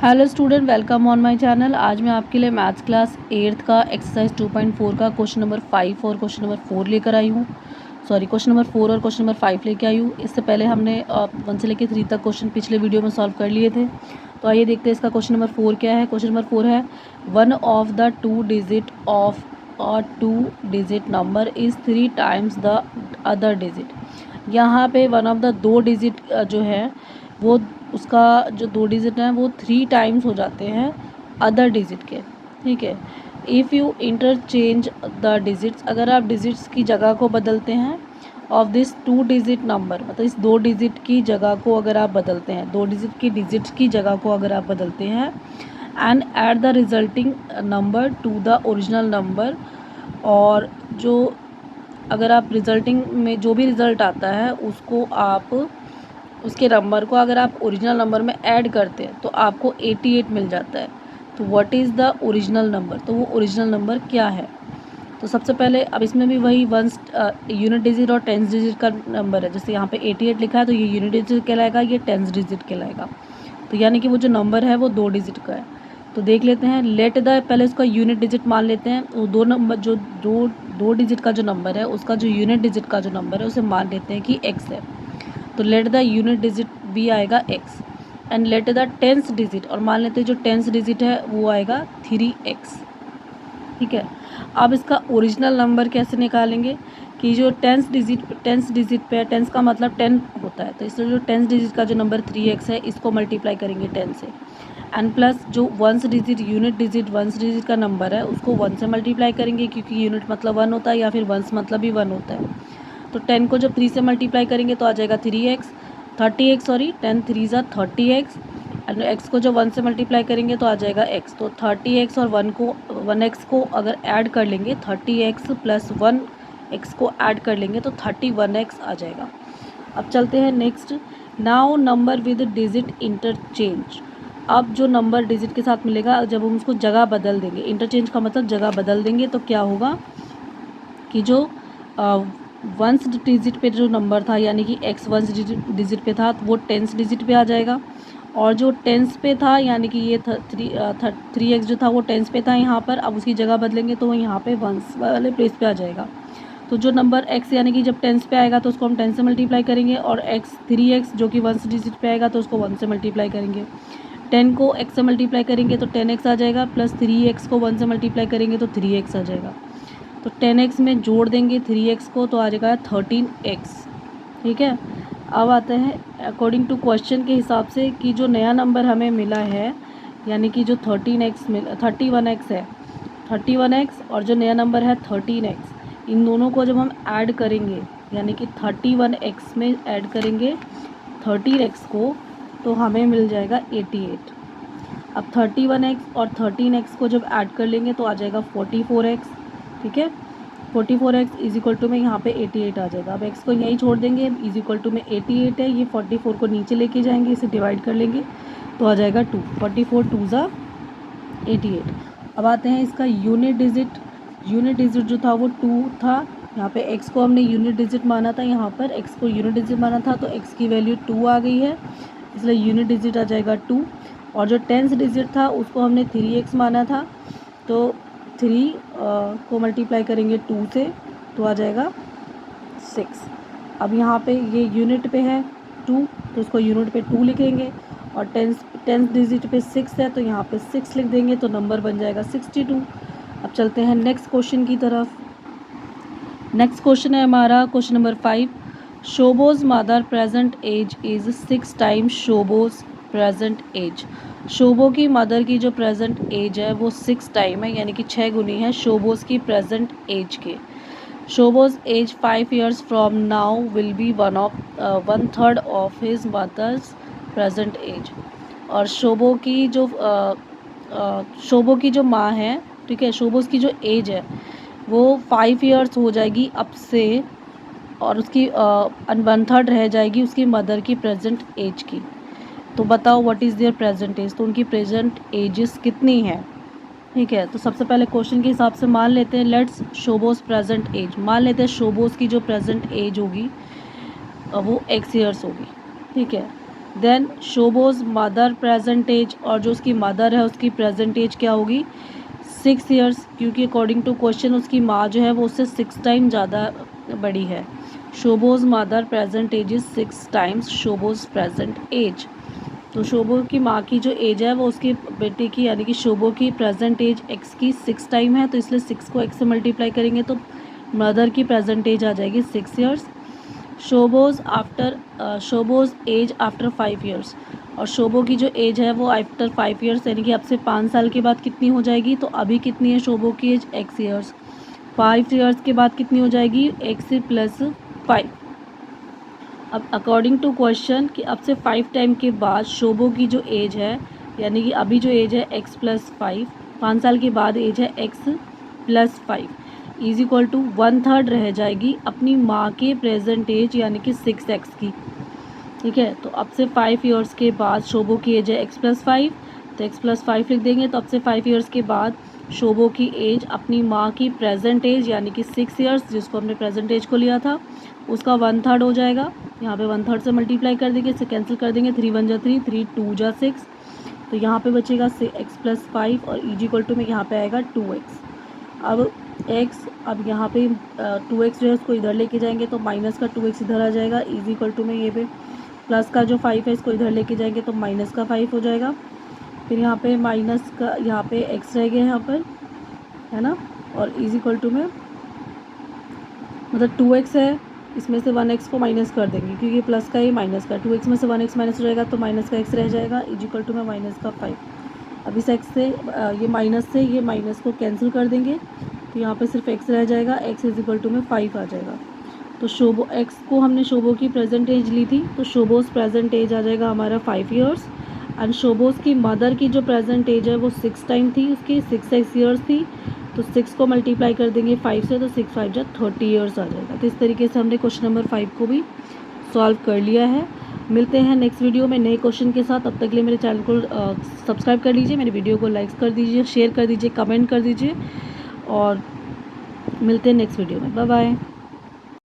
Hello student, welcome on my channel. आज मैं आपके लिए मैथ्स क्लास 8th का एक्सरसाइज 2.4 का क्वेश्चन नंबर 5 और क्वेश्चन नंबर 4 लेकर आई हूँ। क्वेश्चन नंबर 4 और क्वेश्चन नंबर 5 लेकर आई हूँ। इससे पहले हमने 1 से लेकर 3 तक क्वेश्चन पिछले वीडियो में सॉल्व कर लिए थे। तो आइए देखते हैं इसका क्वेश्चन नंबर 4 क्या है। क्वेश्चन नंबर 4 है, one of the 2 digit of a 2 digit number is 3 times the other digit. यहाँ पे वन ऑफ द 2 डिजिट जो है वो उसका जो 2 डिजिट हैं वो 3 टाइम्स हो जाते हैं अदर डिजिट के। ठीक है, if you interchange the digits, अगर आप डिजिट्स की जगह को बदलते हैं ऑफ दिस 2 डिजिट नंबर, मतलब इस 2 डिजिट की जगह को अगर आप बदलते हैं, 2 डिजिट की डिजिट्स की जगह को अगर आप बदलते हैं and add the resulting number two the original number, और जो अगर आप रिजल्टिंग में जो भी रिज़ल्ट आता है उसको आप उसके नंबर को अगर आप ओरिजिनल नंबर में ऐड करते हैं तो आपको 88 मिल जाता है। तो what is the original number, तो वो ओरिजिनल नंबर क्या है। तो सबसे पहले अब इसमें भी वही वंस यूनिट डिजिट और टेंस डिजिट का नंबर है। जैसे यहाँ पे 88 लिखा है तो ये यूनिट डिजिट कहलाएगा, ये टेंस डिजिट कहलाएगा। तो यानी कि वो जो नंबर है वो 2 डिजिट का है। तो देख लेते हैं, लेट द, पहले उसका यूनिट डिजिट मान लेते हैं। वो 2 नंबर जो दो डिजिट का जो नंबर है उसका जो यूनिट डिजिट का जो नंबर है उसे मान लेते हैं कि x है। तो लेट द यूनिट डिजिट भी आएगा x and let the tens digit, और मान लेते हैं जो टेंस डिजिट है वो आएगा 3x। ठीक है, अब इसका ओरिजिनल नंबर कैसे निकालेंगे कि जो टेंस डिजिट पे, टेंस का मतलब 10 होता है, तो इसलिए जो टेंस डिजिट का जो नंबर 3x है इसको मल्टीप्लाई करेंगे 10 से, एंड प्लस जो ones digit unit digit ones digit का नंबर है उसको 1 से मल्टीप्लाई करेंगे, क्योंकि यूनिट मतलब 1 होता है या फिर वंस मतलब भी 1 होता है। तो 10 को जब 3 से मल्टीप्लाई करेंगे तो आ जाएगा 3x, 30x, सॉरी 10 3 ज़ा 30x, एंड x को जब 1 से मल्टीप्लाई करेंगे तो आ जाएगा x। तो 30x और 1x को अगर ऐड कर लेंगे, 30x प्लस 1x को ऐड कर लेंगे तो 31x आ जाएगा। अब चलते हैं next. Now number with digit interchange, अब जो नंबर डिजिट के साथ मिलेगा जब हम उसको जगह बदल देंगे, इंटरचेंज का मतलब जगह बदल देंगे, तो क्या होगा कि जो वंस डिजिट पे जो नंबर था यानी कि x वंस डिजिट पे था वो टेंस डिजिट पे आ जाएगा, और जो टेंस पे था यानी कि ये 3x जो था वो टेंस पे था यहाँ पर, अब उसकी जगह बदलेंगे तो वो यहाँ पे वंस वाले प्लेस पे आ जाएगा। तो जो नंबर x यानी कि जब टेंस पे आएगा तो उसको हम 10 से मल्टीप्लाई करेंगे, और x 3x जो कि वंस डिजिट पे आएगा तो उसको 1 से मल्टीप्लाई करेंगे। 10 को x से मल्टीप्लाई करेंगे तो 10x आ जाएगा, प्लस 3x को 1 से मल्टीप्लाई करेंगे तो 3x आ जाएगा। तो 10x में जोड़ देंगे 3x को तो आ जाएगा 13x। ठीक है, अब आते हैं अकॉर्डिंग टू क्वेश्चन के हिसाब से कि जो नया नंबर हमें मिला है यानी कि जो 31x है, 31x और जो नया नंबर है 13x, इन दोनों को जब हम ऐड करेंगे यानी कि 31x में ऐड करेंगे 13x को तो हमें मिल जाएगा 88। अब 31x और 13x को जब ऐड कर लेंगे तो आ जाएगा 44x। ठीक है, 44x इज इक्वल टू में यहाँ पे 88 आ जाएगा। अब x को यहीं छोड़ देंगे, इज इक्वल टू में 88 है, ये 44 को नीचे लेके जाएंगे, इसे डिवाइड कर लेंगे तो आ जाएगा 2, 44 2 ज़ा 88। अब आते हैं इसका यूनिट डिजिट जो था वो 2 था, यहाँ पे x को हमने यूनिट डिजिट माना था, यहाँ पर x को यूनिट डिजिट माना था तो x की वैल्यू 2 आ गई है, इसलिए यूनिट डिजिट आ जाएगा 2। और जो टेंस डिजिट था उसको हमने 3x माना था, तो 3 को मल्टीप्लाई करेंगे 2 से तो आ जाएगा 6। अब यहाँ पे ये यूनिट पे है 2 तो उसको यूनिट पे 2 लिखेंगे, और टेंस डिजिट पे 6 है तो यहाँ पे 6 लिख देंगे तो नंबर बन जाएगा 62। अब चलते हैं नेक्स्ट क्वेश्चन की तरफ। नेक्स्ट क्वेश्चन है हमारा question number 5। Shobo's mother present age is 6 times Shobo's present age. Shobo की मदर की जो प्रेजेंट एज है वो 6 टाइम है, यानी कि 6 गुनी है शोबोज की प्रेजेंट एज के। Shobo's age 5 years from now will be 1/3 of his mother's present age. और शोबो की जो माँ है, ठीक है, शोबोज की जो एज है वो 5 years हो जाएगी अब से, और उसकी 1/3 रह जाएगी उसकी मदर की प्रेजेंट एज की। तो बताओ what is their present age, तो उनकी प्रेजेंट एजेस कितनी है। ठीक है, तो सबसे पहले क्वेश्चन के हिसाब से मान लेते हैं, लेट्स शोबोस प्रेजेंट एज, मान लेते हैं शोबोस की जो प्रेजेंट एज होगी वो x years होगी। ठीक है, देन शोबोज मदर प्रेजेंट एज, और जो उसकी मदर है उसकी प्रेजेंट एज क्या होगी 6 ईयर्स, क्योंकि अकॉर्डिंग टू क्वेश्चन उसकी माँ जो है वो उससे 6 टाइम ज़्यादा बड़ी है। Shobo's mother present age is 6 times Shobo's present age. तो शोबो की माँ की जो एज है वो उसकी बेटे की यानी कि शोबो की प्रेजेंट एज एक्स की 6 टाइम है, तो इसलिए 6 को एक्स से मल्टीप्लाई करेंगे तो मदर की प्रेजेंट एज आ जाएगी 6 ईयर्स। शोबोज एज आफ्टर 5 ईयर्स, और शोबो की जो एज है वो आफ्टर 5 ईयर्स यानी कि अब से 5 साल के बाद कितनी हो जाएगी, तो अभी कितनी है शोबो की एज एक्स ईयर्स, 5 ईयर्स के बाद कितनी हो जाएगी एक्स प्लस 5। अब अकॉर्डिंग टू क्वेश्चन कि अब से 5 टाइम के बाद शोबो की जो एज है यानी कि अभी जो एज है एक्स प्लस 5, 5 साल के बाद एज है X plus 5 is equal to 1/3 रह जाएगी अपनी माँ के प्रेजेंट एज यानी कि 6x की। ठीक है, तो अब से 5 ईयर्स के बाद शोबो की एज है एक्स प्लस 5, तो एक्स प्लस 5 लिख देंगे। तो अब से 5 ईयर्स के बाद शोबो की एज अपनी माँ की प्रेजेंट एज यानी कि 6 ईयर्स जिसको हमने प्रेजेंट एज को लिया था उसका 1/3 हो जाएगा। यहाँ पे 1/3 से मल्टीप्लाई कर देंगे, इसे कैंसिल कर देंगे, 3 1 जा 3, 3 2 जा 6, तो यहाँ पे बचेगा एक्स प्लस 5 और इज इक्वल टू में यहाँ पे आएगा 2x। अब यहाँ पे 2x जो है उसको इधर लेके जाएंगे तो माइनस का 2x इधर आ जाएगा, इज इक्वल टू में ये पे प्लस का जो 5 है इसको इधर लेके जाएंगे तो माइनस का 5 हो जाएगा। फिर यहाँ पे माइनस का यहाँ पे x रह गया यहाँ पर, है ना, और इज इक्वल टू में मतलब 2x है, इसमें से 1x को माइनस कर देंगे क्योंकि प्लस का ही माइनस का, 2x में से 1x माइनस हो जाएगा तो माइनस का x रह जाएगा, इज इक्वल टू में माइनस का 5। अब इस x से ये माइनस को कैंसिल कर देंगे तो यहाँ पे सिर्फ x रह जाएगा, x इज इक्वल टू में 5 आ जाएगा। तो शोबो x को हमने शोबो की प्रेजेंट एज ली थी तो शोबोज प्रेजेंट एज आ जाएगा हमारा 5 ईयर्स, एंड शोबोज की मदर की जो प्रेजेंट एज है वो 6 टाइम थी, उसकी 6x ईयर्स थी, तो 6 को मल्टीप्लाई कर देंगे 5 से तो 6 5 जा 30 ईयर्स आ जाएगा। तो इस तरीके से हमने क्वेश्चन नंबर 5 को भी सॉल्व कर लिया है। मिलते हैं नेक्स्ट वीडियो में नए क्वेश्चन के साथ, तब तक के लिए मेरे चैनल को सब्सक्राइब कर लीजिए, मेरी वीडियो को लाइक कर दीजिए, शेयर कर दीजिए, कमेंट कर दीजिए, और मिलते हैं नेक्स्ट वीडियो में। Bye bye.